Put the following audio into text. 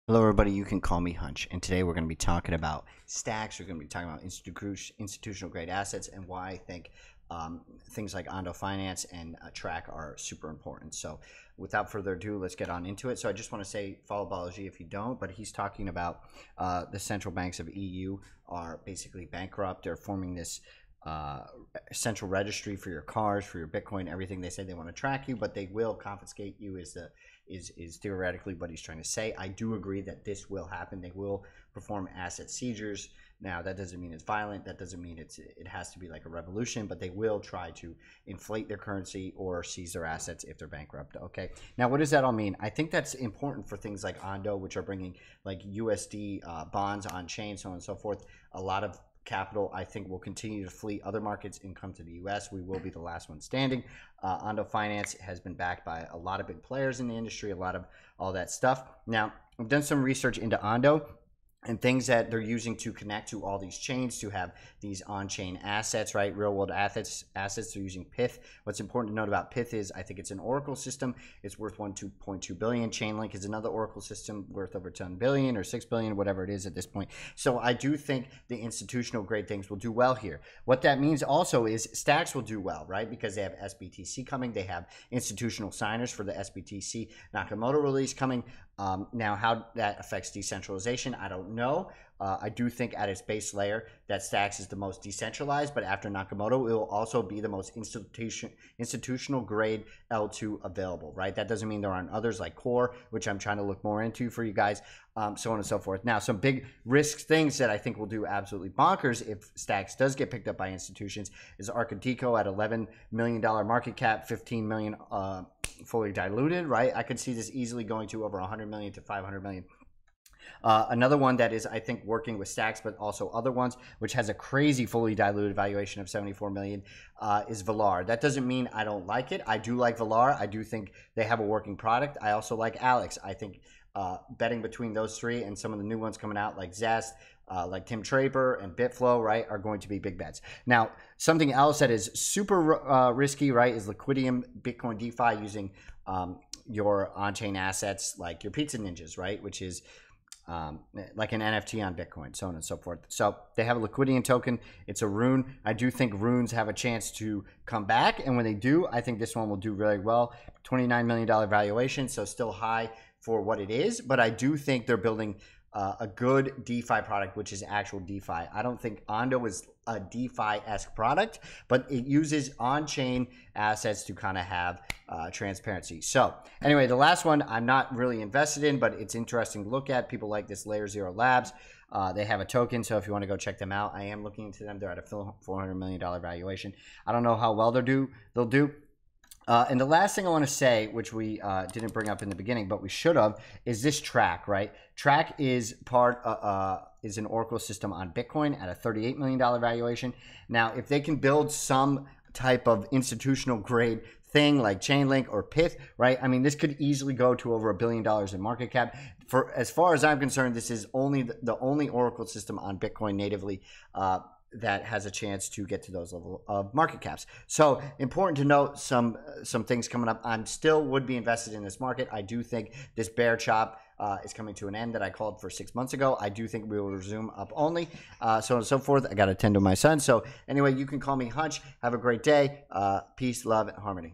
Hello, everybody. You can call me Hunch, and today we're going to be talking about stacks. We're going to be talking about institutional grade assets and why I think things like ONDO Finance and TRAC are super important. So, without further ado, let's get on into it. So, I just want to say follow Balaji if you don't, but he's talking about the central banks of EU are basically bankrupt. They're forming this central registry for your cars, for your Bitcoin, everything. They say they want to track you, but they will confiscate you. Is theoretically what he's trying to say. I do agree that this will happen. They will perform asset seizures. Now, that doesn't mean it's violent. That doesn't mean it has to be like a revolution, but they will try to inflate their currency or seize their assets if they're bankrupt. Okay. Now, what does that all mean? I think that's important for things like ONDO, which are bringing like USD bonds on chain, so on and so forth. A lot of capital, I think, will continue to flee other markets and come to the U.S. We will be the last one standing. ONDO Finance has been backed by a lot of big players in the industry, a lot of all that stuff. Now, I've done some research into ONDO and things that they're using to connect to all these chains to have these on-chain assets, right? Real-world assets. They're using PYTH. What's important to note about PYTH is I think it's an Oracle system. It's worth 2.2 billion. Chainlink is another Oracle system worth over 10 billion or 6 billion, whatever it is at this point. So I do think the institutional grade things will do well here. What that means also is stacks will do well, right? Because they have SBTC coming. They have institutional signers for the SBTC Nakamoto release coming. Now, how that affects decentralization, I don't know. I do think at its base layer that Stacks is the most decentralized, but after Nakamoto, it will also be the most institutional grade L2 available, right? That doesn't mean there aren't others like Core, which I'm trying to look more into for you guys, so on and so forth. Now, some big risk things that I think will do absolutely bonkers if Stacks does get picked up by institutions is Arcadico at $11 million market cap, 15 million fully diluted, right? I could see this easily going to over 100 million to 500 million. Another one that is, I think, working with Stacks, but also other ones, which has a crazy fully diluted valuation of 74 million, is Valar. That doesn't mean I don't like it. I do like Valar. I do think they have a working product. I also like Alex. I think betting between those three and some of the new ones coming out like Zest, like Tim Draper and Bitflow, right, are going to be big bets. Now, something else that is super risky, right, is Liquidium Bitcoin DeFi using your on-chain assets like your Pizza Ninjas, right, which is like an NFT on Bitcoin, so on and so forth. So they have a Liquidium token. It's a rune. I do think runes have a chance to come back, and when they do, I think this one will do really well. $29 million valuation, so still high for what it is, but I do think they're building a good DeFi product, which is actual DeFi. I don't think ONDO is a DeFi-esque product, but it uses on-chain assets to kind of have transparency. So anyway, the last one I'm not really invested in, but it's interesting to look at. People like this Layer Zero Labs. They have a token, so if you want to go check them out, I am looking into them. They're at a $400 million valuation. I don't know how well they'll do. And the last thing I want to say, which we didn't bring up in the beginning, but we should have, is this TRAC, right? TRAC is is an Oracle system on Bitcoin at a $38 million valuation. Now, if they can build some type of institutional grade thing like Chainlink or PYTH, right? I mean, this could easily go to over $1 billion in market cap. For as far as I'm concerned, this is the only Oracle system on Bitcoin natively that has a chance to get to those level of market caps. So important to note some things coming up. I'm still would be invested in this market. I do think this bear chop is coming to an end that I called for 6 months ago. I do think we will resume up only, so on and so forth. I got to tend to my son. So anyway, you can call me Hunch. Have a great day. Peace, love, and harmony.